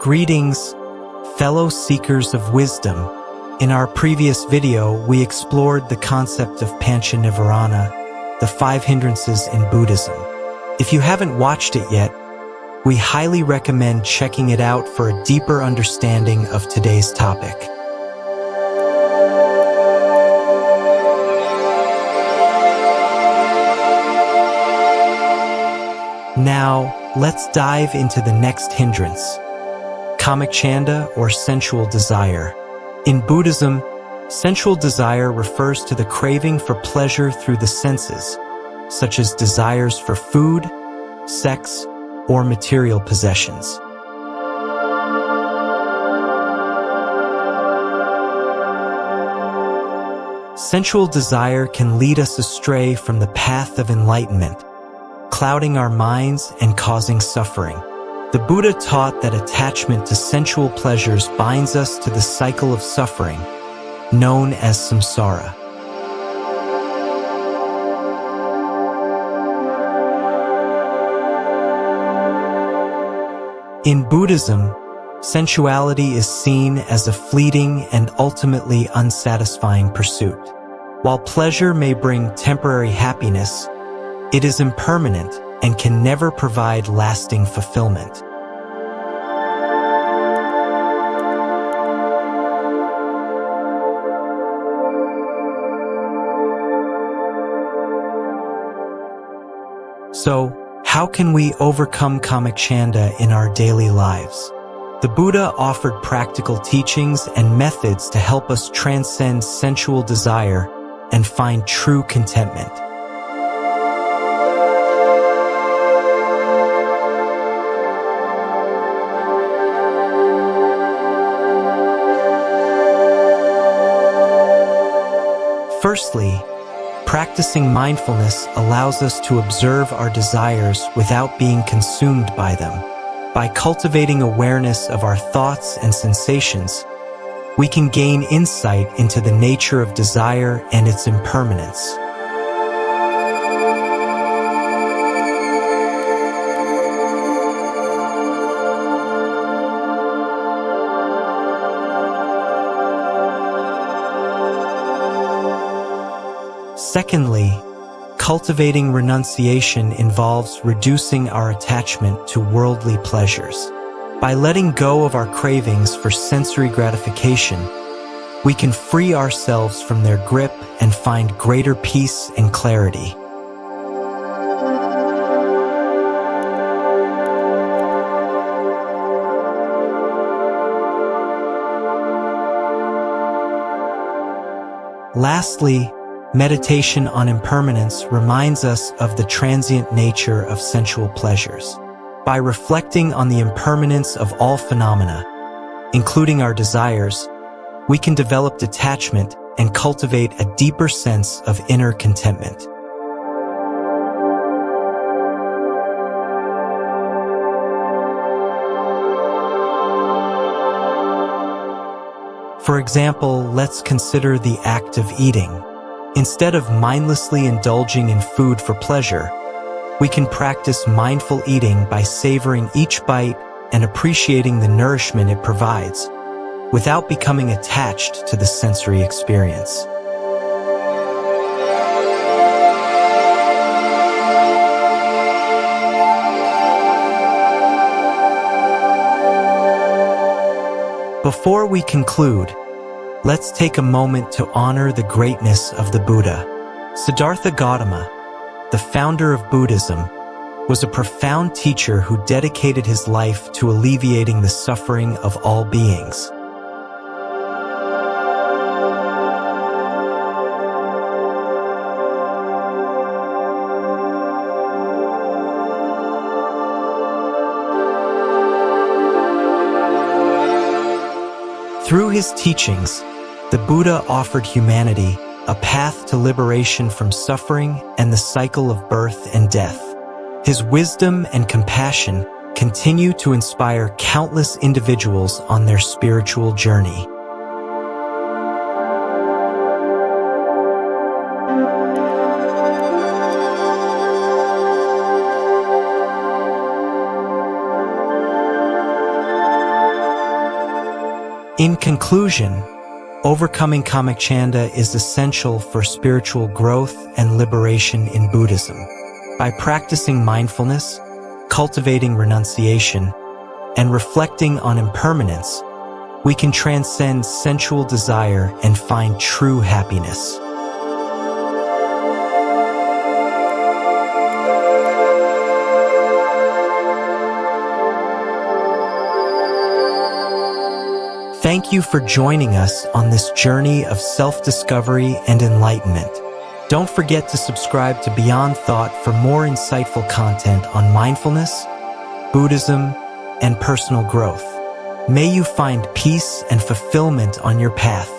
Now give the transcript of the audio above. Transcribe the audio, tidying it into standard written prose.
Greetings, fellow seekers of wisdom. In our previous video, we explored the concept of Pancha Nivarana, the 5 hindrances in Buddhism. If you haven't watched it yet, we highly recommend checking it out for a deeper understanding of today's topic. Now, let's dive into the next hindrance, Kamachchanda, or sensual desire. In Buddhism, sensual desire refers to the craving for pleasure through the senses, such as desires for food, sex, or material possessions. Sensual desire can lead us astray from the path of enlightenment, clouding our minds and causing suffering. The Buddha taught that attachment to sensual pleasures binds us to the cycle of suffering, known as samsara. In Buddhism, sensuality is seen as a fleeting and ultimately unsatisfying pursuit. While pleasure may bring temporary happiness, it is impermanent and can never provide lasting fulfillment. So, how can we overcome Kamachchanda in our daily lives? The Buddha offered practical teachings and methods to help us transcend sensual desire and find true contentment. Firstly, practicing mindfulness allows us to observe our desires without being consumed by them. By cultivating awareness of our thoughts and sensations, we can gain insight into the nature of desire and its impermanence. Secondly, cultivating renunciation involves reducing our attachment to worldly pleasures. By letting go of our cravings for sensory gratification, we can free ourselves from their grip and find greater peace and clarity. Lastly, meditation on impermanence reminds us of the transient nature of sensual pleasures. By reflecting on the impermanence of all phenomena, including our desires, we can develop detachment and cultivate a deeper sense of inner contentment. For example, let's consider the act of eating. Instead of mindlessly indulging in food for pleasure, we can practice mindful eating by savoring each bite and appreciating the nourishment it provides, without becoming attached to the sensory experience. Before we conclude, let's take a moment to honor the greatness of the Buddha. Siddhartha Gautama, the founder of Buddhism, was a profound teacher who dedicated his life to alleviating the suffering of all beings. Through his teachings, the Buddha offered humanity a path to liberation from suffering and the cycle of birth and death. His wisdom and compassion continue to inspire countless individuals on their spiritual journey. In conclusion, overcoming Kamachchanda is essential for spiritual growth and liberation in Buddhism. By practicing mindfulness, cultivating renunciation, and reflecting on impermanence, we can transcend sensual desire and find true happiness. Thank you for joining us on this journey of self-discovery and enlightenment. Don't forget to subscribe to Beyond Thought for more insightful content on mindfulness, Buddhism, and personal growth. May you find peace and fulfillment on your path.